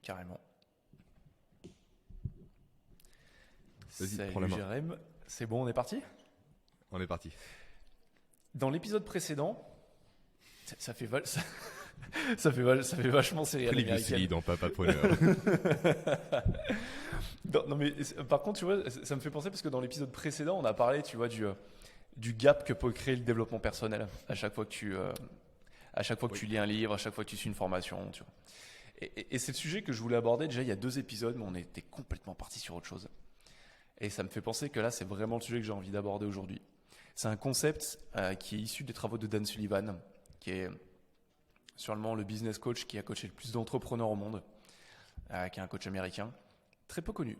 Carrément. Vas-y, prends la main. Jérém, c'est bon, on est parti? On est parti. Dans l'épisode précédent, ça fait, ça fait vachement série Très américaine. livre dans Papapreneur. Non, mais par contre, tu vois, ça me fait penser parce que dans l'épisode précédent, on a parlé, tu vois, du gap que peut créer le développement personnel à chaque fois que tu lis un livre, à chaque fois que tu suis une formation, tu vois. Et c'est le sujet que je voulais aborder déjà il y a 2 épisodes, mais on était complètement parti sur autre chose. Et ça me fait penser que là, c'est vraiment le sujet que j'ai envie d'aborder aujourd'hui. C'est un concept qui est issu des travaux de Dan Sullivan, qui est sûrement le business coach qui a coaché le plus d'entrepreneurs au monde, qui est un coach américain, très peu connu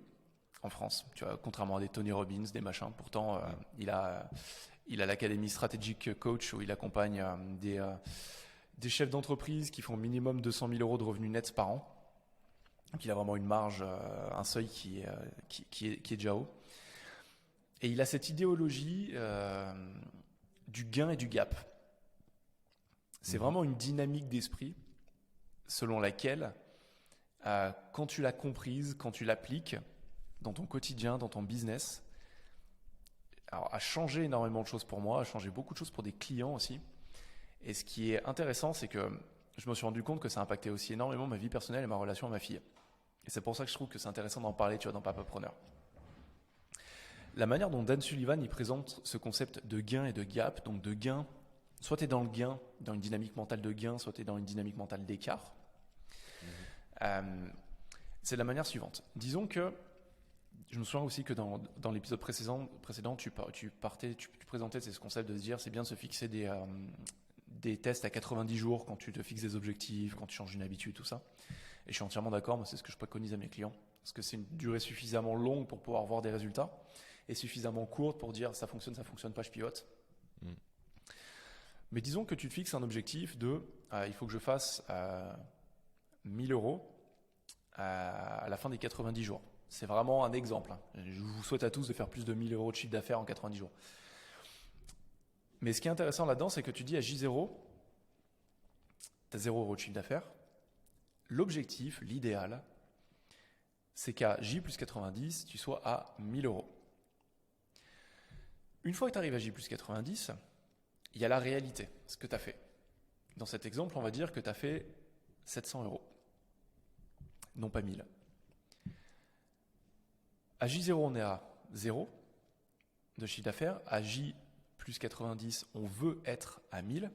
en France, tu vois, contrairement à des Tony Robbins, des machins. Pourtant, il a l'académie Strategic Coach où il accompagne des chefs d'entreprise qui font minimum 200 000 euros de revenus nets par an. Donc il a vraiment une marge, un seuil qui est déjà haut. Et il a cette idéologie du gain et du gap. C'est vraiment une dynamique d'esprit selon laquelle, quand tu l'as comprise, quand tu l'appliques dans ton quotidien, dans ton business, alors, a changé énormément de choses pour moi, a changé beaucoup de choses pour des clients aussi. Et ce qui est intéressant, c'est que je me suis rendu compte que ça impactait aussi énormément ma vie personnelle et ma relation à ma fille. Et c'est pour ça que je trouve que c'est intéressant d'en parler, tu vois, dans Papapreneur. La manière dont Dan Sullivan il présente ce concept de gain et de gap, donc de gain, soit tu es dans le gain, dans une dynamique mentale de gain, soit tu es dans une dynamique mentale d'écart. C'est de la manière suivante. Disons que, je me souviens aussi que dans l'épisode précédent tu présentais ce concept de se dire c'est bien de se fixer des tests à 90 jours quand tu te fixes des objectifs, quand tu changes une habitude, tout ça. Et je suis entièrement d'accord, moi c'est ce que je préconise à mes clients. Parce que c'est une durée suffisamment longue pour pouvoir voir des résultats et suffisamment courte pour dire ça fonctionne pas, je pivote. Mais disons que tu te fixes un objectif de il faut que je fasse 1000 euros à la fin des 90 jours. C'est vraiment un exemple. Je vous souhaite à tous de faire plus de 1000 euros de chiffre d'affaires en 90 jours. Mais ce qui est intéressant là-dedans, c'est que tu dis à J0, tu as 0 euros de chiffre d'affaires. L'objectif, l'idéal, c'est qu'à J plus 90, tu sois à 1000 euros. Une fois que tu arrives à J plus 90, il y a la réalité, ce que tu as fait. Dans cet exemple, on va dire que tu as fait 700 euros, non pas 1000. À J0, on est à 0 de chiffre d'affaires. À J plus 90, on veut être à 1000,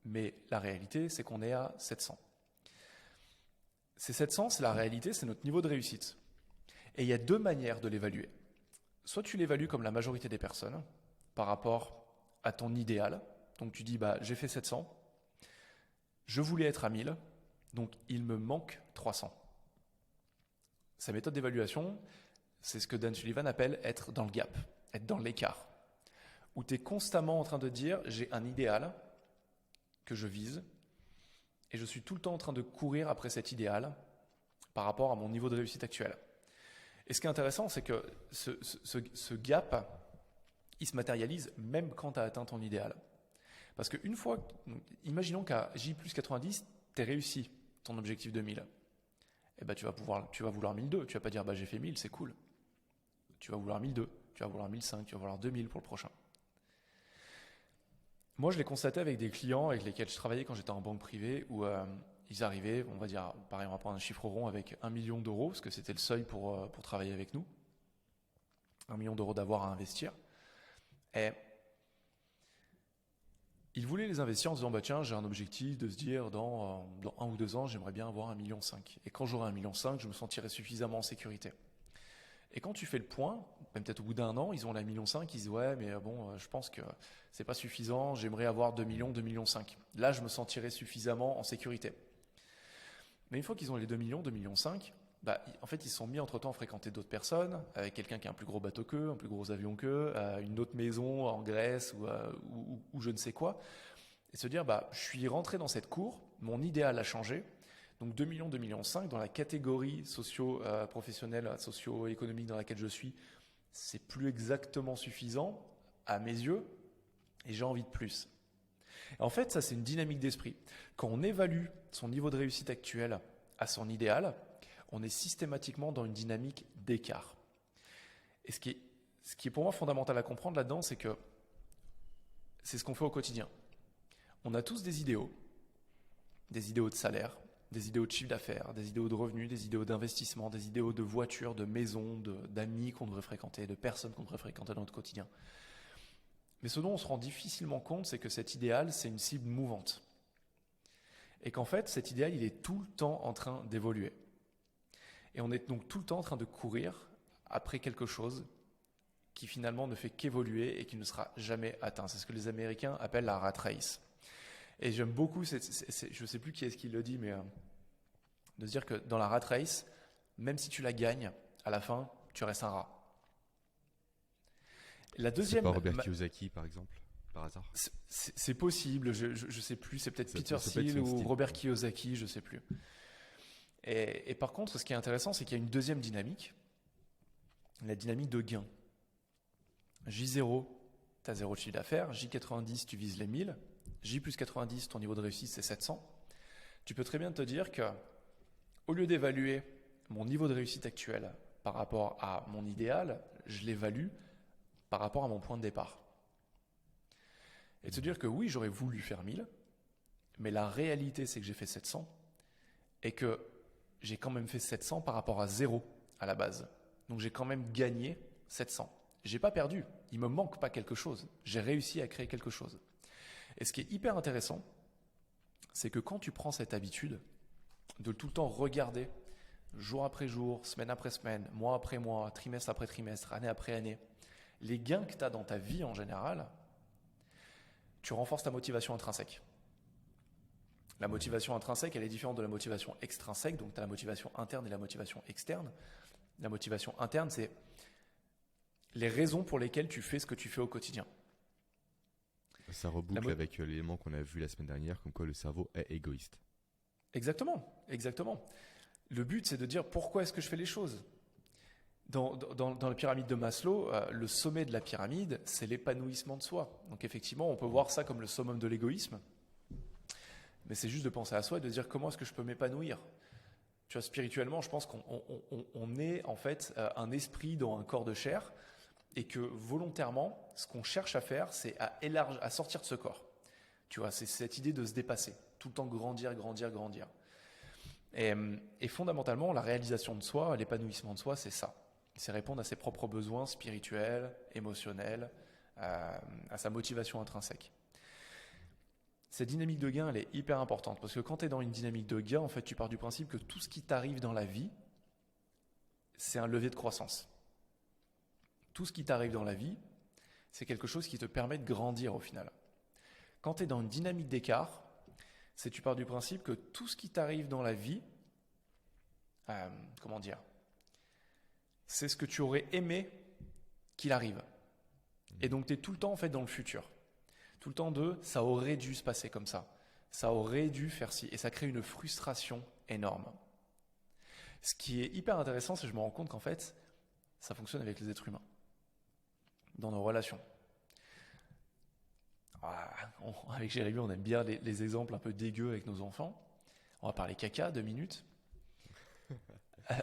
mais la réalité, c'est qu'on est à 700. Ces 700, c'est la réalité, c'est notre niveau de réussite. Et il y a 2 manières de l'évaluer. Soit tu l'évalues comme la majorité des personnes, par rapport à ton idéal. Donc tu dis, j'ai fait 700, je voulais être à 1000, donc il me manque 300. Sa méthode d'évaluation, c'est ce que Dan Sullivan appelle être dans le gap, être dans l'écart. Où tu es constamment en train de dire, j'ai un idéal que je vise, et je suis tout le temps en train de courir après cet idéal par rapport à mon niveau de réussite actuel. Et ce qui est intéressant, c'est que ce gap, il se matérialise même quand tu as atteint ton idéal. Parce qu'une fois, imaginons qu'à J plus 90, tu as réussi ton objectif de 1000. Et tu vas vouloir 1002. Tu vas pas dire j'ai fait 1000, c'est cool. Tu vas vouloir 1002, tu vas vouloir 1005, tu vas vouloir 2000 pour le prochain. Moi, je l'ai constaté avec des clients avec lesquels je travaillais quand j'étais en banque privée où ils arrivaient, on va dire, pareil, on va prendre un chiffre rond avec 1 million d'euros, parce que c'était le seuil pour travailler avec nous. 1 million d'euros d'avoir à investir. Et ils voulaient les investir en se disant, tiens, j'ai un objectif de se dire, dans 1 ou 2 ans, j'aimerais bien avoir 1,5 million. Et quand j'aurai 1,5 million, je me sentirai suffisamment en sécurité. Et quand tu fais le point, même peut-être au bout d'1 an, ils ont la 1,5 million, ils disent ouais, mais je pense que c'est pas suffisant, j'aimerais avoir 2 millions, 2,5 millions. Là, je me sentirais suffisamment en sécurité. Mais une fois qu'ils ont les 2 millions, 2,5 millions, en fait, ils se sont mis entre-temps à fréquenter d'autres personnes, avec quelqu'un qui a un plus gros bateau qu'eux, un plus gros avion qu'eux, une autre maison en Grèce ou je ne sais quoi, et se dire je suis rentré dans cette cour, mon idéal a changé. Donc 2 millions, 2,5 millions, dans la catégorie socio-professionnelle, socio-économique dans laquelle je suis, c'est plus exactement suffisant à mes yeux et j'ai envie de plus. Et en fait, ça c'est une dynamique d'esprit. Quand on évalue son niveau de réussite actuel à son idéal, on est systématiquement dans une dynamique d'écart. Et ce qui est pour moi fondamental à comprendre là-dedans, c'est que c'est ce qu'on fait au quotidien. On a tous des idéaux de salaire, des idéaux de chiffre d'affaires, des idéaux de revenus, des idéaux d'investissement, des idéaux de voitures, de maisons, d'amis qu'on devrait fréquenter, de personnes qu'on devrait fréquenter dans notre quotidien. Mais ce dont on se rend difficilement compte, c'est que cet idéal, c'est une cible mouvante. Et qu'en fait, cet idéal, il est tout le temps en train d'évoluer. Et on est donc tout le temps en train de courir après quelque chose qui finalement ne fait qu'évoluer et qui ne sera jamais atteint. C'est ce que les Américains appellent la rat race. Et j'aime beaucoup, je ne sais plus qui est-ce qui le dit, mais de se dire que dans la rat race, même si tu la gagnes, à la fin, tu restes un rat. La deuxième, c'est pas Robert Kiyosaki, par exemple, par hasard? C'est possible, je ne sais plus, c'est peut-être Peter Thiel ou Robert Kiyosaki, je ne sais plus. Et par contre, ce qui est intéressant, c'est qu'il y a une deuxième dynamique, la dynamique de gain. J0, tu as 0 de chiffre d'affaires, J90, tu vises les 1000, J plus 90, ton niveau de réussite, c'est 700. Tu peux très bien te dire que, au lieu d'évaluer mon niveau de réussite actuel par rapport à mon idéal, je l'évalue par rapport à mon point de départ. Et de se dire que oui, j'aurais voulu faire 1000, mais la réalité, c'est que j'ai fait 700 et que j'ai quand même fait 700 par rapport à 0 à la base. Donc j'ai quand même gagné 700. J'ai pas perdu, il me manque pas quelque chose. J'ai réussi à créer quelque chose. Et ce qui est hyper intéressant, c'est que quand tu prends cette habitude de tout le temps regarder, jour après jour, semaine après semaine, mois après mois, trimestre après trimestre, année après année, les gains que tu as dans ta vie en général, tu renforces ta motivation intrinsèque. La motivation intrinsèque, elle est différente de la motivation extrinsèque, donc tu as la motivation interne et la motivation externe. La motivation interne, c'est les raisons pour lesquelles tu fais ce que tu fais au quotidien. Ça reboucle avec l'élément qu'on a vu la semaine dernière, comme quoi le cerveau est égoïste. Exactement. Le but, c'est de dire pourquoi est-ce que je fais les choses. Dans la pyramide de Maslow, le sommet de la pyramide, c'est l'épanouissement de soi. Donc effectivement, on peut voir ça comme le summum de l'égoïsme, mais c'est juste de penser à soi et de dire comment est-ce que je peux m'épanouir. Tu vois, spirituellement, je pense qu'on est en fait un esprit dans un corps de chair et que volontairement, ce qu'on cherche à faire, c'est à sortir de ce corps. Tu vois, c'est cette idée de se dépasser, tout le temps grandir. Et fondamentalement, la réalisation de soi, l'épanouissement de soi, c'est ça. C'est répondre à ses propres besoins spirituels, émotionnels, à sa motivation intrinsèque. Cette dynamique de gain, elle est hyper importante parce que quand tu es dans une dynamique de gain, en fait, tu pars du principe que tout ce qui t'arrive dans la vie, c'est un levier de croissance. Tout ce qui t'arrive dans la vie, c'est quelque chose qui te permet de grandir au final. Quand tu es dans une dynamique d'écart, c'est tu pars du principe que tout ce qui t'arrive dans la vie, c'est ce que tu aurais aimé qu'il arrive. Et donc tu es tout le temps en fait dans le futur. Tout le temps ça aurait dû se passer comme ça. Ça aurait dû faire ci. Et ça crée une frustration énorme. Ce qui est hyper intéressant, c'est que je me rends compte qu'en fait, ça fonctionne avec les êtres humains. Dans nos relations. Avec Jérémy, on aime bien les exemples un peu dégueux avec nos enfants. On va parler caca 2 minutes.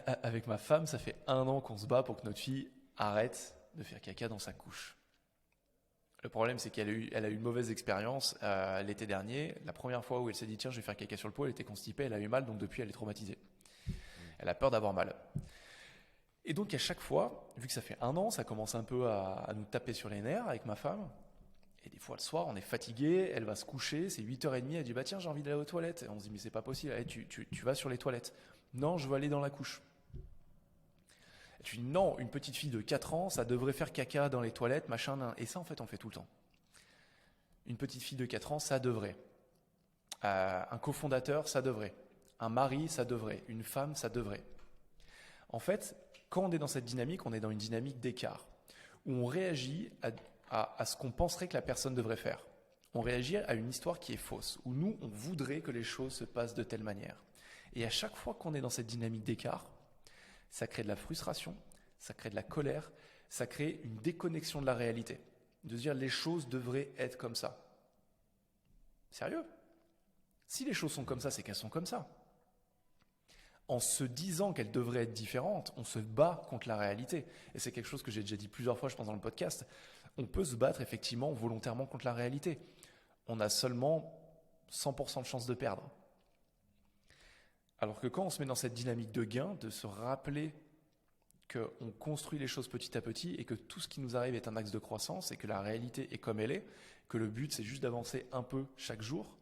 Avec ma femme, ça fait 1 an qu'on se bat pour que notre fille arrête de faire caca dans sa couche. Le problème, c'est qu'elle a eu une mauvaise expérience l'été dernier. La première fois où elle s'est dit tiens, je vais faire caca sur le pot, elle était constipée, elle a eu mal, donc depuis elle est traumatisée. Elle a peur d'avoir mal. Et donc à chaque fois, vu que ça fait 1 an, ça commence un peu à nous taper sur les nerfs avec ma femme. Et des fois le soir, on est fatigué, elle va se coucher, c'est 8h30, elle dit tiens, j'ai envie d'aller aux toilettes. Et on se dit mais c'est pas possible, allez, tu vas sur les toilettes. Non, je veux aller dans la couche. Et tu dis non, une petite fille de 4 ans, ça devrait faire caca dans les toilettes, machin. Et ça en fait on fait tout le temps. Une petite fille de 4 ans, ça devrait. Un cofondateur, ça devrait. Un mari, ça devrait. Une femme, ça devrait. En fait, quand on est dans cette dynamique, on est dans une dynamique d'écart, où on réagit à ce qu'on penserait que la personne devrait faire. On réagit à une histoire qui est fausse, où nous, on voudrait que les choses se passent de telle manière. Et à chaque fois qu'on est dans cette dynamique d'écart, ça crée de la frustration, ça crée de la colère, ça crée une déconnexion de la réalité. De se dire les choses devraient être comme ça. Sérieux ? Si les choses sont comme ça, c'est qu'elles sont comme ça. En se disant qu'elle devrait être différente, on se bat contre la réalité. Et c'est quelque chose que j'ai déjà dit plusieurs fois, je pense, dans le podcast. On peut se battre effectivement volontairement contre la réalité. On a seulement 100% de chance de perdre. Alors que quand on se met dans cette dynamique de gain, de se rappeler qu'on construit les choses petit à petit et que tout ce qui nous arrive est un axe de croissance et que la réalité est comme elle est, que le but c'est juste d'avancer un peu chaque jour,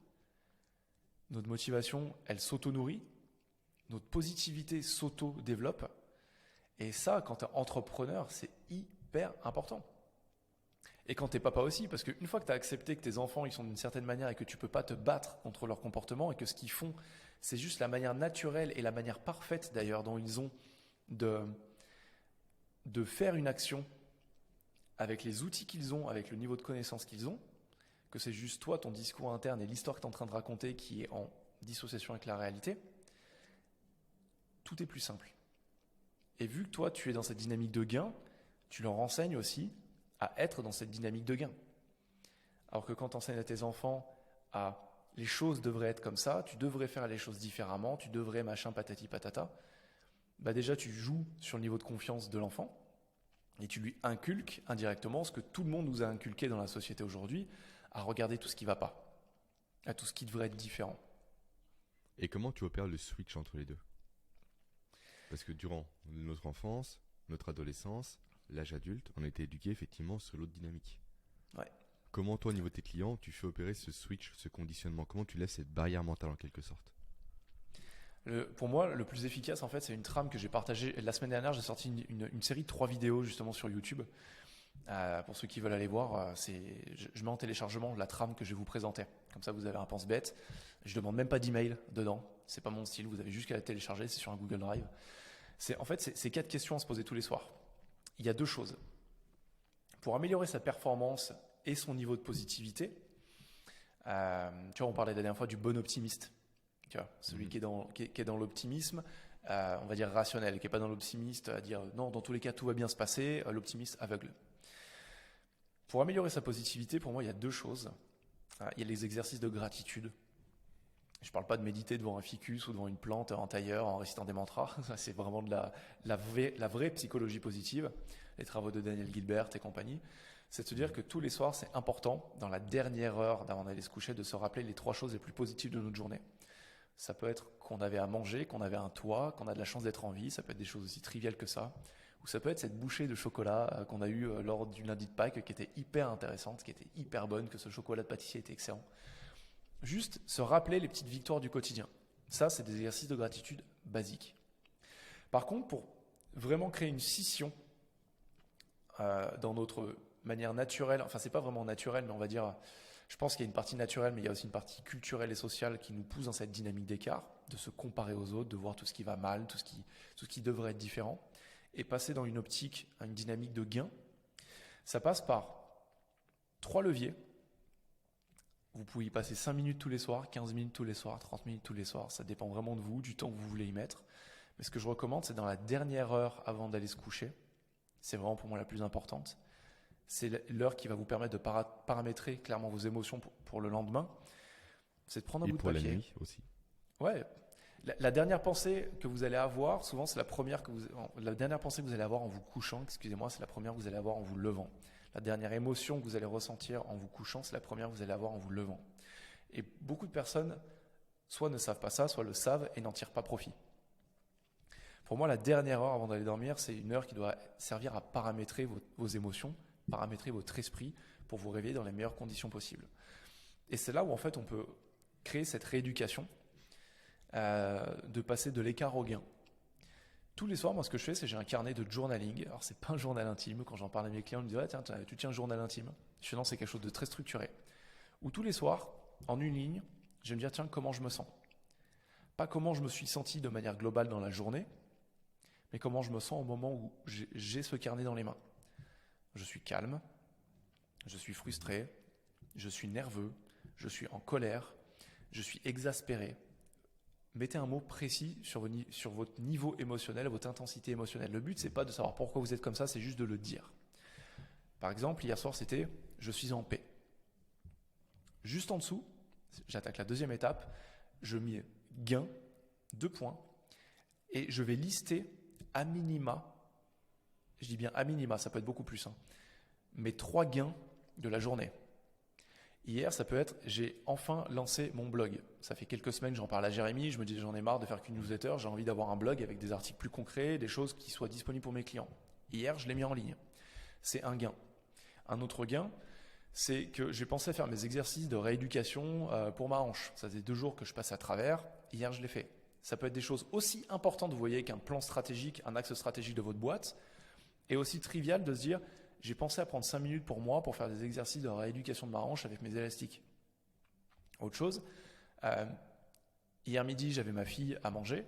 notre motivation, elle s'auto-nourrit, notre positivité s'auto-développe. Et ça, quand tu es entrepreneur, c'est hyper important. Et quand tu es papa aussi, parce qu'une fois que tu as accepté que tes enfants ils sont d'une certaine manière et que tu ne peux pas te battre contre leur comportement et que ce qu'ils font, c'est juste la manière naturelle et la manière parfaite d'ailleurs dont ils ont de faire une action avec les outils qu'ils ont, avec le niveau de connaissance qu'ils ont, que c'est juste toi, ton discours interne et l'histoire que tu es en train de raconter qui est en dissociation avec la réalité, tout est plus simple. Et vu que toi, tu es dans cette dynamique de gain, tu leur enseignes aussi à être dans cette dynamique de gain. Alors que quand tu enseignes à tes enfants à les choses devraient être comme ça, tu devrais faire les choses différemment, tu devrais machin patati patata, bah déjà tu joues sur le niveau de confiance de l'enfant et tu lui inculques indirectement ce que tout le monde nous a inculqué dans la société aujourd'hui, à regarder tout ce qui ne va pas, à tout ce qui devrait être différent. Et comment tu opères le switch entre les deux ? Parce que durant notre enfance, notre adolescence, l'âge adulte, on a été éduqué effectivement sur l'autre dynamique. Ouais. Comment toi, au niveau de tes clients, tu fais opérer ce switch, ce conditionnement ? Comment tu laisses cette barrière mentale en quelque sorte ? Pour moi, le plus efficace, en fait, c'est une trame que j'ai partagée. La semaine dernière, j'ai sorti une série de 3 vidéos justement sur YouTube. Pour ceux qui veulent aller voir, je mets en téléchargement la trame que je vais vous présenter. Comme ça, vous avez un pense-bête. Je demande même pas d'email dedans. C'est pas mon style. Vous avez juste qu'à la télécharger. C'est sur un Google Drive. C'est 4 questions à se poser tous les soirs. Il y a 2 choses. Pour améliorer sa performance et son niveau de positivité, tu vois, on parlait la dernière fois du bon optimiste. Tu vois, celui qui est dans l'optimisme, on va dire rationnel, qui n'est pas dans l'optimiste, à dire non, dans tous les cas, tout va bien se passer, l'optimiste aveugle. Pour améliorer sa positivité, pour moi, il y a 2 choses. Il y a les exercices de gratitude. Je ne parle pas de méditer devant un ficus ou devant une plante en tailleur en récitant des mantras. Ça, c'est vraiment de la vraie psychologie positive. Les travaux de Daniel Gilbert et compagnie. C'est de se dire que tous les soirs, c'est important, dans la dernière heure d'avant d'aller se coucher, de se rappeler les 3 choses les plus positives de notre journée. Ça peut être qu'on avait à manger, qu'on avait un toit, qu'on a de la chance d'être en vie. Ça peut être des choses aussi triviales que ça. Ou ça peut être cette bouchée de chocolat qu'on a eue lors du lundi de Pâques qui était hyper intéressante, qui était hyper bonne, que ce chocolat de pâtissier était excellent. Juste se rappeler les petites victoires du quotidien. Ça, c'est des exercices de gratitude basiques. Par contre, pour vraiment créer une scission dans notre manière naturelle, enfin c'est pas vraiment naturel, mais on va dire, je pense qu'il y a une partie naturelle, mais il y a aussi une partie culturelle et sociale qui nous pousse dans cette dynamique d'écart, de se comparer aux autres, de voir tout ce qui va mal, tout ce qui devrait être différent, et passer dans une optique, à une dynamique de gain. Ça passe par 3 leviers. Vous pouvez y passer 5 minutes tous les soirs, 15 minutes tous les soirs, 30 minutes tous les soirs. Ça dépend vraiment de vous, du temps que vous voulez y mettre. Mais ce que je recommande, c'est dans la dernière heure avant d'aller se coucher. C'est vraiment pour moi la plus importante. C'est l'heure qui va vous permettre de paramétrer clairement vos émotions pour le lendemain. C'est de prendre un bout de papier. Et pour la nuit aussi. Ouais. La dernière pensée que vous allez avoir, souvent c'est la première la dernière pensée que vous allez avoir en vous couchant, excusez-moi, c'est la première que vous allez avoir en vous levant. La dernière émotion que vous allez ressentir en vous couchant, c'est la première que vous allez avoir en vous levant. Et beaucoup de personnes, soit ne savent pas ça, soit le savent et n'en tirent pas profit. Pour moi, la dernière heure avant d'aller dormir, c'est une heure qui doit servir à paramétrer vos émotions, paramétrer votre esprit pour vous réveiller dans les meilleures conditions possibles. Et c'est là où en fait on peut créer cette rééducation de passer de l'écart au gain. Tous les soirs, moi, ce que je fais, c'est que j'ai un carnet de journaling. Alors, c'est pas un journal intime. Quand j'en parle à mes clients, ils me disent « tiens, tu tiens un journal intime ?» Je fais « non, c'est quelque chose de très structuré. » Où tous les soirs, en une ligne, je vais me dire « tiens, comment je me sens ?» Pas comment je me suis senti de manière globale dans la journée, mais comment je me sens au moment où j'ai ce carnet dans les mains. Je suis calme, je suis frustré, je suis nerveux, je suis en colère, je suis exaspéré. Mettez un mot précis sur votre niveau émotionnel, votre intensité émotionnelle. Le but, c'est pas de savoir pourquoi vous êtes comme ça, c'est juste de le dire. Par exemple, hier soir, c'était « je suis en paix ». Juste en dessous, j'attaque la deuxième étape, je mets gain, 2 points, Et je vais lister à minima, je dis bien à minima, ça peut être beaucoup plus, mes 3 gains de la journée. Hier, ça peut être, j'ai enfin lancé mon blog. Ça fait quelques semaines, j'en parle à Jérémy, je me dis j'en ai marre de faire qu'une newsletter, j'ai envie d'avoir un blog avec des articles plus concrets, des choses qui soient disponibles pour mes clients. Hier, je l'ai mis en ligne. C'est un gain. Un autre gain, c'est que j'ai pensé à faire mes exercices de rééducation pour ma hanche. Ça faisait 2 jours que je passais à travers, hier je l'ai fait. Ça peut être des choses aussi importantes, vous voyez, qu'un plan stratégique, un axe stratégique de votre boîte, et aussi trivial de se dire, j'ai pensé à prendre 5 minutes pour moi pour faire des exercices de rééducation de ma hanche avec mes élastiques. Autre chose, hier midi, j'avais ma fille à manger,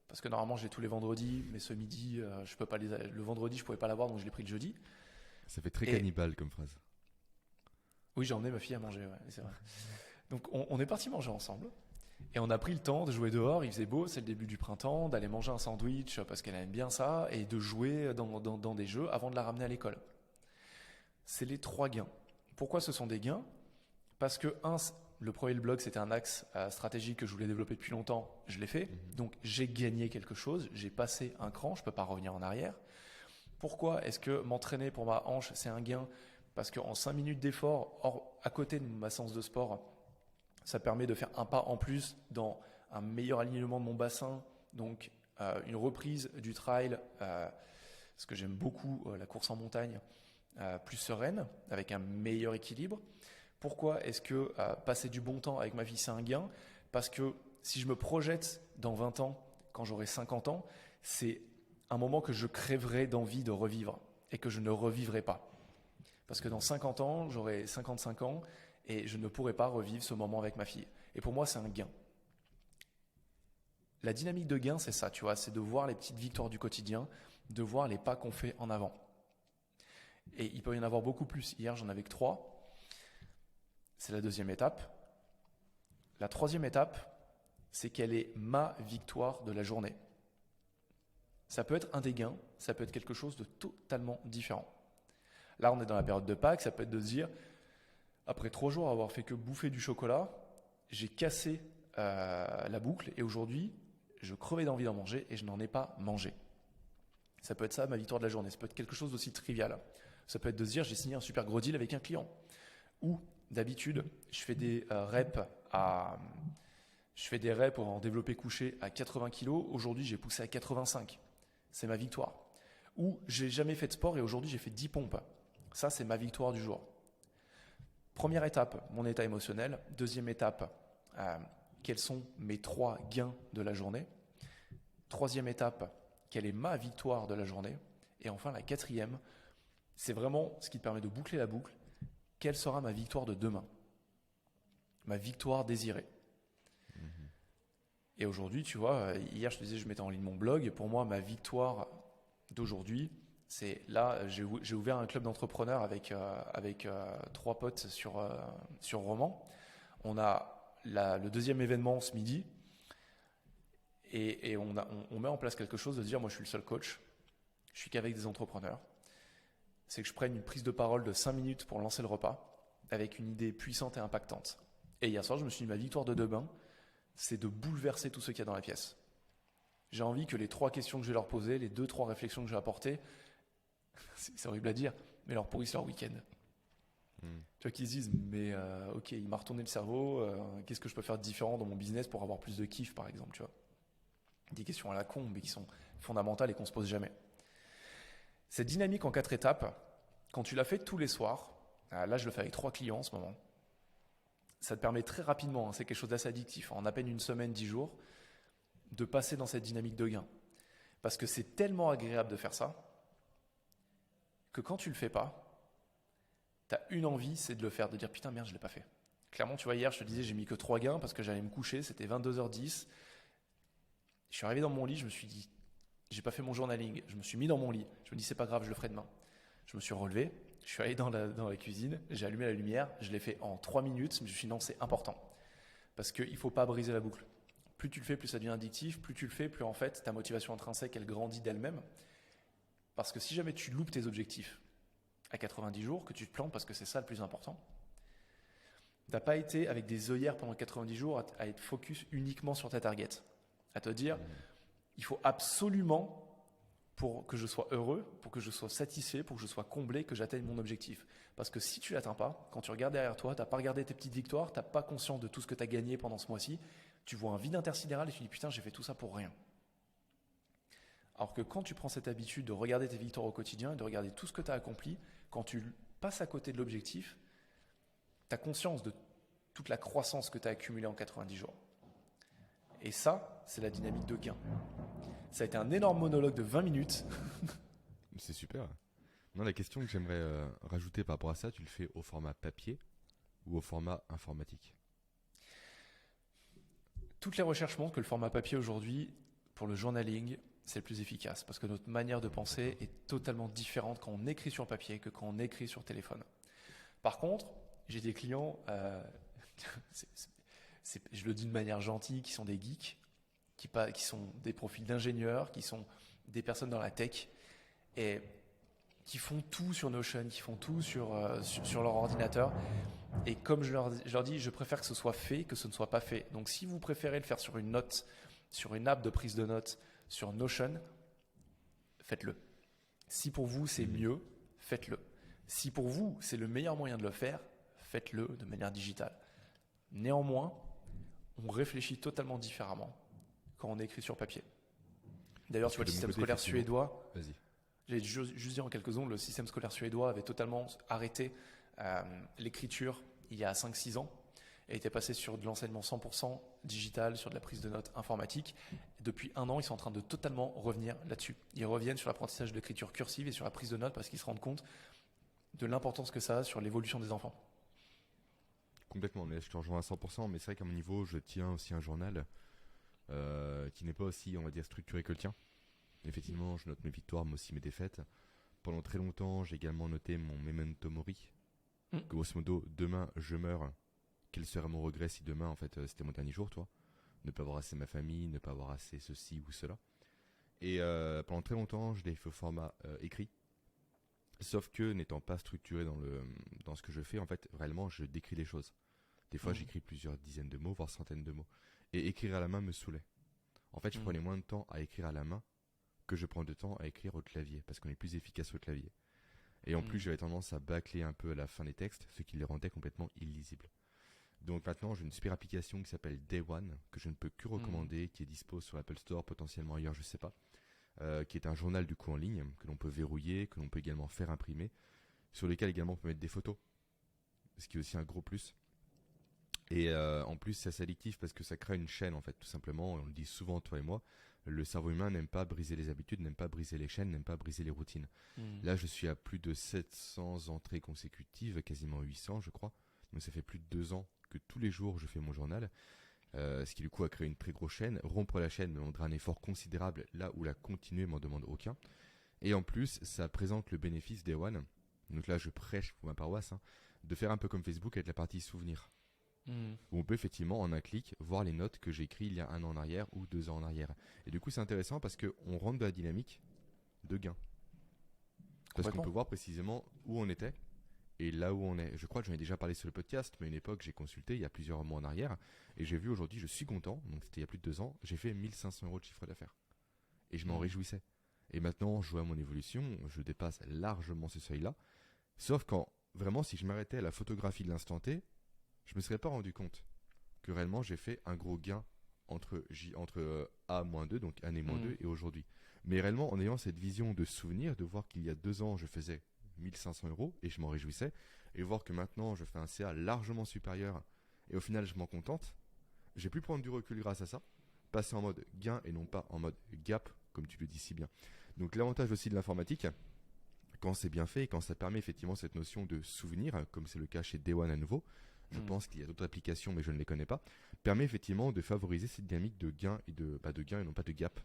parce que normalement j'ai tous les vendredis, mais ce midi, je peux pas le vendredi, je pouvais pas l'avoir, donc je l'ai pris le jeudi. Ça fait très cannibale comme phrase. Oui, j'ai emmené ma fille à manger, ouais, c'est vrai. Donc on est parti manger ensemble. Et on a pris le temps de jouer dehors, il faisait beau, c'est le début du printemps, d'aller manger un sandwich parce qu'elle aime bien ça, et de jouer dans des jeux avant de la ramener à l'école. C'est les 3 gains. Pourquoi ce sont des gains? Parce que, le premier blog, c'était un axe stratégique que je voulais développer depuis longtemps, je l'ai fait. Donc j'ai gagné quelque chose, j'ai passé un cran, je ne peux pas revenir en arrière. Pourquoi est-ce que m'entraîner pour ma hanche, c'est un gain? Parce qu'en 5 minutes d'effort, à côté de ma séance de sport, ça permet de faire un pas en plus dans un meilleur alignement de mon bassin, donc une reprise du trail, parce que j'aime beaucoup la course en montagne, plus sereine, avec un meilleur équilibre. Pourquoi est-ce que passer du bon temps avec ma fille, c'est un gain? Parce que si je me projette dans 20 ans, quand j'aurai 50 ans, c'est un moment que je crèverai d'envie de revivre et que je ne revivrai pas. Parce que dans 50 ans, j'aurai 55 ans et je ne pourrai pas revivre ce moment avec ma fille. Et pour moi, c'est un gain. La dynamique de gain, c'est ça, tu vois, c'est de voir les petites victoires du quotidien, de voir les pas qu'on fait en avant. Et il peut y en avoir beaucoup plus. Hier, j'en avais que 3. C'est la 2e étape. La 3e étape, c'est quelle est ma victoire de la journée. Ça peut être un des gains, ça peut être quelque chose de totalement différent. Là, on est dans la période de Pâques, ça peut être de se dire, après 3 jours avoir fait que bouffer du chocolat, j'ai cassé la boucle et aujourd'hui, je crevais d'envie d'en manger et je n'en ai pas mangé. Ça peut être ça, ma victoire de la journée. Ça peut être quelque chose d'aussi trivial. Ça peut être de se dire, j'ai signé un super gros deal avec un client. Ou, d'habitude, je fais des reps en développé couché à 80 kg. Aujourd'hui, j'ai poussé à 85. C'est ma victoire. Ou, j'ai jamais fait de sport et aujourd'hui, j'ai fait 10 pompes. Ça, c'est ma victoire du jour. Première étape, mon état émotionnel. 2e étape, quels sont mes 3 gains de la journée. 3e étape, quelle est ma victoire de la journée. Et enfin, la 4e, c'est vraiment ce qui te permet de boucler la boucle. Quelle sera ma victoire de demain? Ma victoire désirée. Et aujourd'hui, tu vois, hier je te disais, je mettais en ligne mon blog. Pour moi, ma victoire d'aujourd'hui, c'est là, j'ai ouvert un club d'entrepreneurs avec 3 potes sur Romans. On a le 2e événement ce midi et on met en place quelque chose de dire, moi je suis le seul coach, je suis qu'avec des entrepreneurs. C'est que je prenne une prise de parole de 5 minutes pour lancer le repas avec une idée puissante et impactante. Et hier soir, je me suis dit, ma victoire de demain, c'est de bouleverser tous ceux qu'il y a dans la pièce. J'ai envie que les 3 questions que je vais leur poser, les 2-3 réflexions que je vais apporter, c'est horrible à dire, mais leur pourrissent leur week-end. Tu vois, qu'ils se disent, mais ok, il m'a retourné le cerveau, qu'est-ce que je peux faire de différent dans mon business pour avoir plus de kiff, par exemple, tu vois. Des questions à la con, mais qui sont fondamentales et qu'on se pose jamais. Cette dynamique en 4 étapes, quand tu l'as fait tous les soirs, là je le fais avec 3 clients en ce moment, ça te permet très rapidement, c'est quelque chose d'assez addictif, en à peine une semaine, 10 jours, de passer dans cette dynamique de gain. Parce que c'est tellement agréable de faire ça, que quand tu le fais pas, tu as une envie, c'est de le faire, de dire putain merde, je l'ai pas fait. Clairement, tu vois, hier je te disais, j'ai mis que 3 gains parce que j'allais me coucher, c'était 22h10. Je suis arrivé dans mon lit, je me suis dit, j'ai pas fait mon journaling, je me suis mis dans mon lit, je me dis c'est pas grave, je le ferai demain. Je me suis relevé, je suis allé dans la cuisine, j'ai allumé la lumière, je l'ai fait en 3 minutes, je me suis dit non, c'est important. Parce qu'il ne faut pas briser la boucle. Plus tu le fais, plus ça devient addictif, plus tu le fais, plus en fait ta motivation intrinsèque, elle grandit d'elle-même. Parce que si jamais tu loupes tes objectifs à 90 jours, que tu te plantes parce que c'est ça le plus important, tu n'as pas été avec des œillères pendant 90 jours à être focus uniquement sur ta target. À te dire, Il faut absolument, pour que je sois heureux, pour que je sois satisfait, pour que je sois comblé, que j'atteigne mon objectif. Parce que si tu l'atteins pas, quand tu regardes derrière toi, t'as pas regardé tes petites victoires, t'as pas conscience de tout ce que tu as gagné pendant ce mois-ci, tu vois un vide intersidéral et tu dis putain, j'ai fait tout ça pour rien. Alors que quand tu prends cette habitude de regarder tes victoires au quotidien et de regarder tout ce que tu as accompli, quand tu passes à côté de l'objectif, tu as conscience de toute la croissance que tu as accumulée en 90 jours. Et ça, c'est la dynamique de gain. Ça a été un énorme monologue de 20 minutes. C'est super. Non, la question que j'aimerais rajouter par rapport à ça, tu le fais au format papier ou au format informatique? Toutes les recherches montrent que le format papier aujourd'hui, pour le journaling, c'est le plus efficace parce que notre manière de penser est totalement différente quand on écrit sur papier que quand on écrit sur téléphone. Par contre, j'ai des clients, je le dis de manière gentille, qui sont des geeks, qui sont des profils d'ingénieurs, qui sont des personnes dans la tech et qui font tout sur Notion, qui font tout sur leur ordinateur. Et comme je leur dis, je préfère que ce soit fait que ce ne soit pas fait. Donc si vous préférez le faire sur une note, sur une app de prise de notes, sur Notion, faites-le. Si pour vous c'est mieux, faites-le. Si pour vous c'est le meilleur moyen de le faire, faites-le de manière digitale. Néanmoins, on réfléchit totalement différemment quand on écrit sur papier. D'ailleurs, tu vois, le système scolaire suédois, j'ai juste dit en quelques secondes, le système scolaire suédois avait totalement arrêté l'écriture il y a 5-6 ans et était passé sur de l'enseignement 100% digital, sur de la prise de notes informatique. Depuis 1 an, ils sont en train de totalement revenir là-dessus. Ils reviennent sur l'apprentissage de l'écriture cursive et sur la prise de notes parce qu'ils se rendent compte de l'importance que ça a sur l'évolution des enfants. Complètement, mais je te rejoins à 100%, mais c'est vrai qu'à mon niveau, je tiens aussi un journal qui n'est pas aussi, on va dire, structuré que le tien. Effectivement, je note mes victoires, mais aussi mes défaites. Pendant très longtemps, j'ai également noté mon memento mori. Grosso modo, demain, je meurs. Quel serait mon regret si demain, en fait, c'était mon dernier jour, toi? Ne pas avoir assez ma famille, ne pas avoir assez ceci ou cela. Et pendant très longtemps, je l'ai fait au format écrit. Sauf que, n'étant pas structuré dans ce que je fais, en fait, réellement, je décris les choses. Des fois, j'écris plusieurs dizaines de mots, voire centaines de mots. Et écrire à la main me saoulait. En fait, je prenais moins de temps à écrire à la main que je prends de temps à écrire au clavier, parce qu'on est plus efficace au clavier. Et en plus, j'avais tendance à bâcler un peu à la fin des textes, ce qui les rendait complètement illisibles. Donc maintenant, j'ai une super application qui s'appelle Day One, que je ne peux que recommander, qui est dispo sur l'Apple Store, potentiellement ailleurs, je sais pas, qui est un journal du coup en ligne, que l'on peut verrouiller, que l'on peut également faire imprimer, sur lequel également on peut mettre des photos, ce qui est aussi un gros plus. Et en plus, c'est assez addictif parce que ça crée une chaîne, en fait, tout simplement. On le dit souvent, toi et moi, le cerveau humain n'aime pas briser les habitudes, n'aime pas briser les chaînes, n'aime pas briser les routines. Là, je suis à plus de 700 entrées consécutives, quasiment 800, je crois. Donc ça fait plus de 2 ans que tous les jours, je fais mon journal. Ce qui, du coup, a créé une très grosse chaîne. Rompre la chaîne me demandera un effort considérable, là où la continuer m'en demande aucun. Et en plus, ça présente le bénéfice Day One. Donc là, je prêche pour ma paroisse, de faire un peu comme Facebook avec la partie souvenirs. Où on peut effectivement en un clic voir les notes que j'ai écrites il y a 1 an en arrière ou 2 ans en arrière. Et du coup c'est intéressant parce qu'on rentre dans la dynamique de gain. Parce qu'on peut voir précisément où on était et là où on est. Je crois que j'en ai déjà parlé sur le podcast, mais à une époque j'ai consulté il y a plusieurs mois en arrière et j'ai vu aujourd'hui, je suis content, donc c'était il y a plus de 2 ans, j'ai fait 1500 € de chiffre d'affaires. Et je m'en réjouissais. Et maintenant je vois mon évolution, je dépasse largement ce seuil-là. Sauf quand vraiment si je m'arrêtais à la photographie de l'instant T, je me serais pas rendu compte que réellement j'ai fait un gros gain entre A-2, donc année -2 et aujourd'hui. Mais réellement en ayant cette vision de souvenir, de voir qu'il y a 2 ans je faisais 1500 € et je m'en réjouissais, et voir que maintenant je fais un CA largement supérieur et au final je m'en contente, j'ai pu prendre du recul grâce à ça, passer en mode gain et non pas en mode gap, comme tu le dis si bien. Donc l'avantage aussi de l'informatique, quand c'est bien fait et quand ça permet effectivement cette notion de souvenir, comme c'est le cas chez Day One à nouveau, je pense qu'il y a d'autres applications mais je ne les connais pas, permet effectivement de favoriser cette dynamique de gain et de gain et non pas de gap,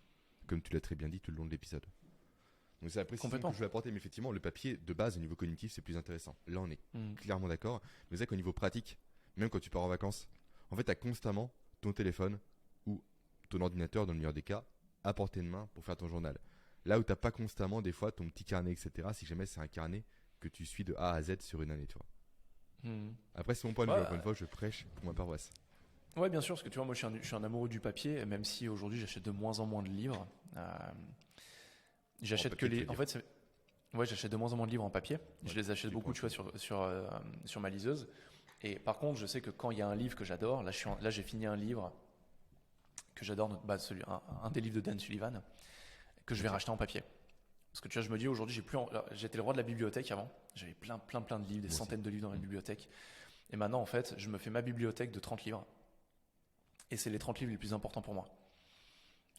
comme tu l'as très bien dit tout le long de l'épisode. Donc c'est la précision que je vais apporter, mais effectivement le papier de base au niveau cognitif c'est plus intéressant. Là on est clairement d'accord, mais c'est vrai qu'au niveau pratique, même quand tu pars en vacances, en fait tu as constamment ton téléphone ou ton ordinateur dans le meilleur des cas à portée de main pour faire ton journal. Là où tu n'as pas constamment des fois ton petit carnet etc, si jamais c'est un carnet que tu suis de A à Z sur une année, tu vois. Après c'est mon point de vue, encore une fois je prêche pour ma paroisse. Ouais, bien sûr, parce que tu vois, moi je suis un amoureux du papier, même si aujourd'hui j'achète de moins en moins de livres. J'achète que papier, tu les. veux En dire. fait, ouais, j'achète de moins en moins de livres en papier. Je Ouais, les achète beaucoup, tu vois, sur ma liseuse. Et par contre, je sais que quand il y a un livre que j'adore, là j'ai fini un livre que j'adore, un des livres de Dan Sullivan, que je vais Ok. racheter en papier. Parce que tu vois, je me dis aujourd'hui, j'étais le roi de la bibliothèque avant. J'avais plein de livres, des Moi aussi. centaines de livres dans la Mm. bibliothèque. Et maintenant, en fait, je me fais ma bibliothèque de 30 livres. Et c'est les 30 livres les plus importants pour moi. Ouais,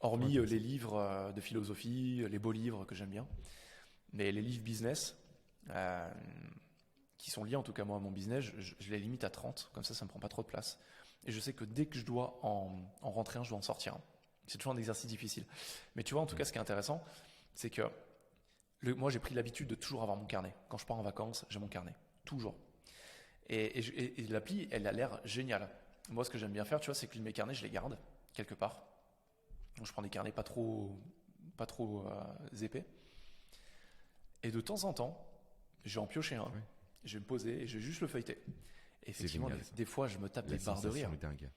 Hormis les intéressant. livres de philosophie, les beaux livres que j'aime bien. Mais les livres business, euh, qui sont liés en tout cas moi à mon business, je les limite à 30. Comme ça me prend pas trop de place. Et je sais que dès que je dois en rentrer un, je dois en sortir un. C'est toujours un exercice difficile. Mais tu vois, en tout Mm. cas, ce qui est intéressant, c'est que moi, j'ai pris l'habitude de toujours avoir mon carnet. Quand je pars en vacances, j'ai mon carnet. Toujours. Et l'appli, elle a l'air géniale. Moi, ce que j'aime bien faire, tu vois, c'est que mes carnets, je les garde quelque part. Donc, je prends des carnets pas trop épais. Et de temps en temps, je vais en piocher un. Ouais. Je vais me poser et je vais juste le feuilleter. Et C'est effectivement, génial ça. des fois, je me tape La des barres de rire. sensation est dingue.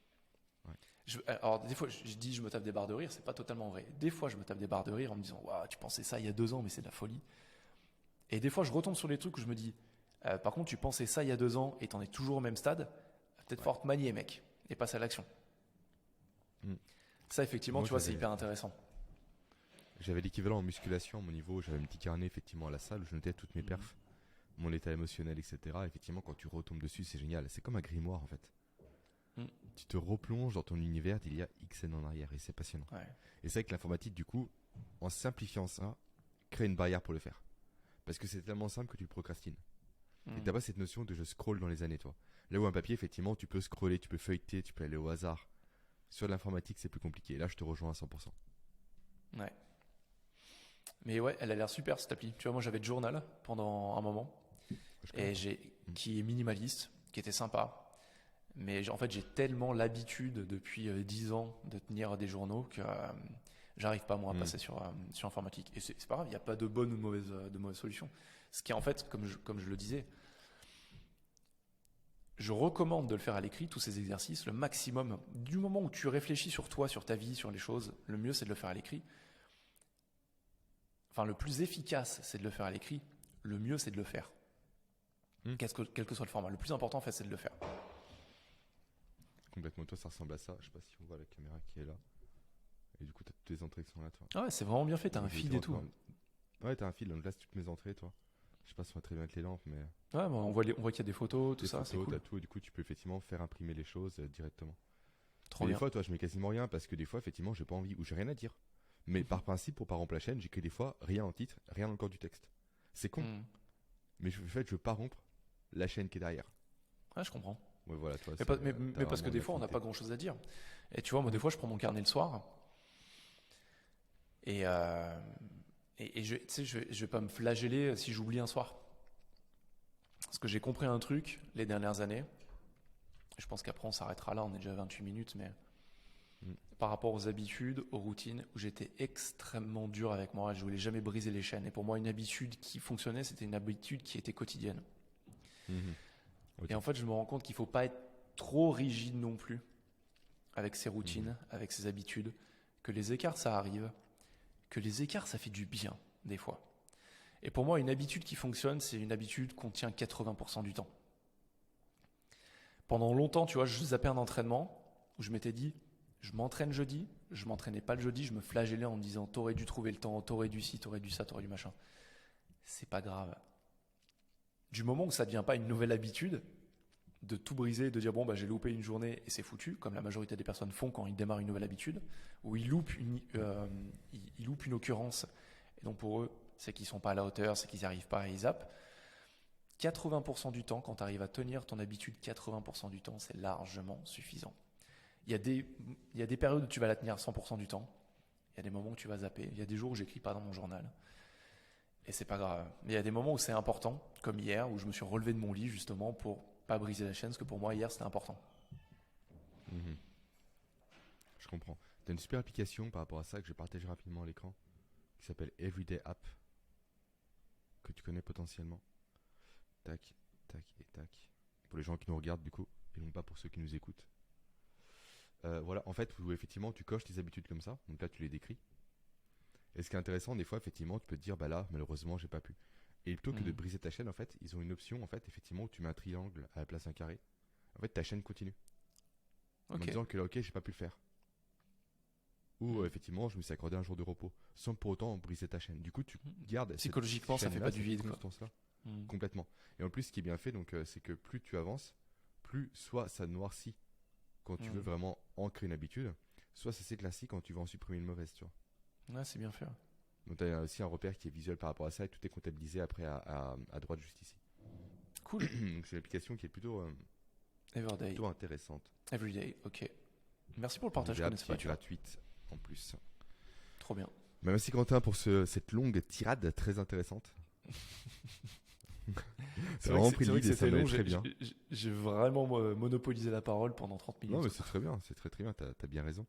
Ouais. Alors, des fois, je dis je me tape des barres de rire, c'est pas totalement vrai. Des fois, je me tape des barres de rire en me disant, waouh, tu pensais ça il y a 2 ans, mais c'est de la folie. Et des fois, je retombe sur les trucs où je me dis, par contre, tu pensais ça il y a 2 ans et t'en es toujours au même stade, peut-être Ouais. fort te manier, mec, et passe à l'action. Mm. Ça, effectivement, Moi, tu vois, c'est hyper intéressant. j'avais l'équivalent en musculation à mon niveau. J'avais un petit carnet effectivement à la salle où je notais toutes mes Mhm. perfs, mon état émotionnel, etc. Effectivement, quand tu retombes dessus, c'est génial. C'est comme un grimoire en fait. Mm. Tu te replonges dans ton univers d'il y a X années en arrière et c'est passionnant. Ouais. Et c'est vrai que l'informatique, du coup, en simplifiant ça, crée une barrière pour le faire. Parce que c'est tellement simple que tu procrastines. Et Mm. t'as pas cette notion de je scroll dans les années, toi. Là où un papier, effectivement, tu peux scroller, tu peux feuilleter, tu peux aller au hasard. Sur l'informatique, c'est plus compliqué. Et là, je te rejoins à 100%. Ouais. Mais ouais, elle a l'air super cette appli. Tu vois, moi, j'avais le journal pendant un moment, Je connais et pas. Mm. qui est minimaliste, qui était sympa. Mais en fait, j'ai tellement l'habitude depuis 10 ans de tenir des journaux que j'arrive pas moi à Mm. passer sur informatique. Et c'est pas grave, il n'y a pas de bonne ou de mauvaise solution. Ce qui est en fait, comme je le disais, je recommande de le faire à l'écrit, tous ces exercices, le maximum. Du moment où tu réfléchis sur toi, sur ta vie, sur les choses, le mieux c'est de le faire à l'écrit. Enfin, le plus efficace c'est de le faire à l'écrit, le mieux c'est de le faire. Mm. Quel que soit le format. Le plus important en fait c'est de le faire. Complètement. Toi, ça ressemble à ça. Je sais pas si on voit la caméra qui est là. Et du coup, t'as toutes les entrées qui sont là, toi. Ah ouais, c'est vraiment bien fait, t'as un Donc, feed et tout. Ouais, t'as un fil. Donc là, c'est toutes mes entrées, toi. Je sais pas si on va très bien avec les lampes, mais Ouais, bah, on voit qu'il y a des photos, tout tes ça, c'est photos, cool. t'as tout. Et du coup, tu peux effectivement faire imprimer les choses directement. Trop Mais des bien. fois, toi, je mets quasiment rien parce que des fois, effectivement, j'ai pas envie ou j'ai rien à dire. Mais par principe, pour pas rompre la chaîne, j'ai que des fois rien en titre, rien dans le corps du texte. C'est con, Hmm. mais en fait, je veux pas rompre la chaîne qui est derrière. Ouais, je comprends. Ouais, voilà, toi, Mais t'as parce que vraiment des une fois, on n'a affinité. pas grand-chose à dire. Et tu vois, moi, des Mm. fois, je prends mon carnet le soir et, euh, tu sais, je vais pas me flageller si j'oublie un soir. Parce que j'ai compris un truc les dernières années. Je pense qu'après, on s'arrêtera là. On est déjà à 28 minutes, mais Mm. par rapport aux habitudes, aux routines, où j'étais extrêmement dur avec moi, je voulais jamais briser les chaînes. Et pour moi, une habitude qui fonctionnait, c'était une habitude qui était quotidienne. Mhm. Ok. Et en fait, je me rends compte qu'il faut pas être trop rigide non plus avec ses Mhm. routines, avec ses habitudes, que les écarts, ça arrive, que les écarts, ça fait du bien, des fois. Et pour moi, une habitude qui fonctionne, c'est une habitude qu'on tient 80% du temps. Pendant longtemps, tu vois, je zappais un entraînement où je m'étais dit, je m'entraîne jeudi, je m'entraînais pas le jeudi, je me flagellais en me disant, t'aurais dû trouver le temps, t'aurais dû ci, t'aurais dû ça, t'aurais dû machin. C'est pas grave. Du moment où ça devient pas une nouvelle habitude, de tout briser, de dire bon bah j'ai loupé une journée et c'est foutu, comme la majorité des personnes font quand ils démarrent une nouvelle habitude, où ils loupent une occurrence, et donc pour eux c'est qu'ils sont pas à la hauteur, c'est qu'ils n'y arrivent pas et ils zappent. 80% du temps, quand tu arrives à tenir ton habitude 80% du temps, c'est largement suffisant. Il y, a des, il y a des périodes où tu vas la tenir 100% du temps, il y a des moments où tu vas zapper, il y a des jours où j'écris pas dans mon journal, et c'est pas grave. Mais il y a des moments où c'est important, comme hier, où je me suis relevé de mon lit justement pour pas briser la chaîne, parce que pour moi hier c'était important. Mhm. Je comprends. T'as une super application par rapport à ça que je vais partager rapidement à l'écran qui s'appelle Everyday App que tu connais potentiellement. Tac, tac et tac. Pour les gens qui nous regardent du coup et non pas pour ceux qui nous écoutent. voilà, en fait, où effectivement tu coches tes habitudes comme ça, donc là tu les décris. Et ce qui est intéressant, des fois, effectivement, tu peux te dire, bah là, malheureusement, j'ai pas pu. Et plutôt que de briser ta chaîne, en fait, ils ont une option, en fait, effectivement, où tu mets un triangle à la place d'un carré. En fait, ta chaîne continue. En Ok. disant que là, ok, j'ai pas pu le faire. Ou effectivement, je me suis accordé un jour de repos, sans pour autant briser ta chaîne. Du coup, tu gardes cette Psychologiquement, ça fait chaîne-là, pas du cette vide, quoi. constance-là, complètement. Et en plus, ce qui est bien fait, donc, c'est que plus tu avances, plus soit ça noircit quand tu veux vraiment ancrer une habitude, soit ça s'éclaircit quand tu veux en supprimer une mauvaise, tu vois. Ouais, c'est bien fait. Donc tu as aussi un repère qui est visuel par rapport à ça et tout est comptabilisé après à droite juste ici. Cool. Donc c'est une application qui est Everyday. plutôt intéressante. Everyday, ok. Merci pour le partage, je Une app connaissais qui pas, est tu vois. gratuite en plus. Trop bien. Bah, merci Quentin pour cette longue tirade très intéressante. C'est vraiment pris le lead et ça m'allait très bien. J'ai vraiment monopolisé la parole pendant 30 minutes. Non mais c'est très bien, très bien, t'as bien raison.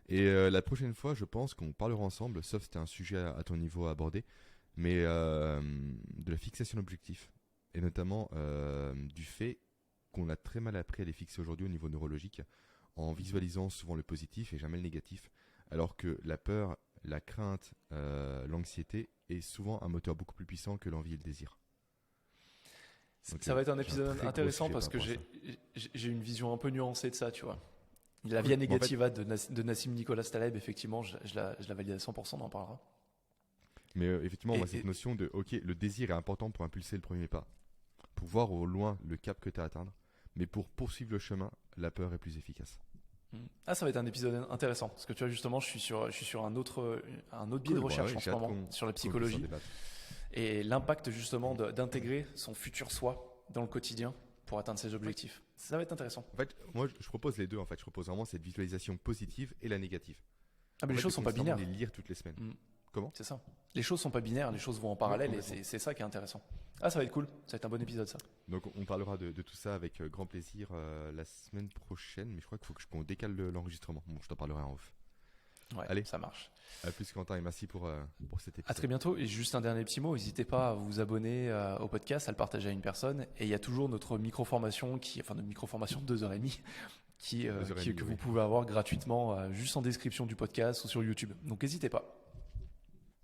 Et la prochaine fois, je pense qu'on parlera ensemble, sauf si c'était un sujet à ton niveau à aborder, mais de la fixation d'objectifs. Et notamment du fait qu'on a très mal appris à les fixer aujourd'hui au niveau neurologique, en visualisant souvent le positif et jamais le négatif, alors que la peur, la crainte, l'anxiété est souvent un moteur beaucoup plus puissant que l'envie et le désir. Donc, Ça va être un j'ai épisode très gros intéressant sujet parce par que rapport à ça. j'ai une vision un peu nuancée de ça, tu vois. La Cool. via Mais en fait, négativa de Nassim Nicolas Taleb, effectivement, je la valide à 100%, on en parlera. mais effectivement, moi, cette Et- notion de, ok, le désir est important pour impulser le premier pas, pour voir au loin le cap que tu as à atteindre, mais pour poursuivre le chemin, la peur est plus efficace. Ah, ça va être un épisode intéressant parce que tu vois, justement, je suis sur un autre biais de Cool, recherche ouais, en ce j'ai hâte moment sur la qu'on puisse en psychologie débattre. et l'impact justement d'intégrer son futur soi dans le quotidien pour atteindre ses objectifs. Ça va être intéressant. En fait, moi, je propose les deux. En fait, je propose vraiment cette visualisation positive et la négative. Ah, mais En les fait, choses de sont pas constamment binaires. les lire toutes les semaines. Comment? C'est ça. Les choses sont pas binaires, les choses vont en parallèle et complètement. c'est ça qui est intéressant. Ah, ça va être cool. Ça va être un bon épisode, ça. Donc, on parlera de tout ça avec grand plaisir la semaine prochaine, mais je crois qu'il faut qu'on décale l'enregistrement. Bon, je t'en parlerai en off. Ouais, Allez. ça marche. À plus, Quentin, et merci pour cet À épisode. très bientôt. Et juste un dernier petit mot, n'hésitez pas à vous abonner au podcast, à le partager à une personne. Et il y a toujours notre micro-formation, notre micro-formation de 2h30, que vous pouvez avoir gratuitement juste en description du podcast ou sur YouTube. Donc n'hésitez pas.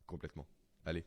Complètement. Allez.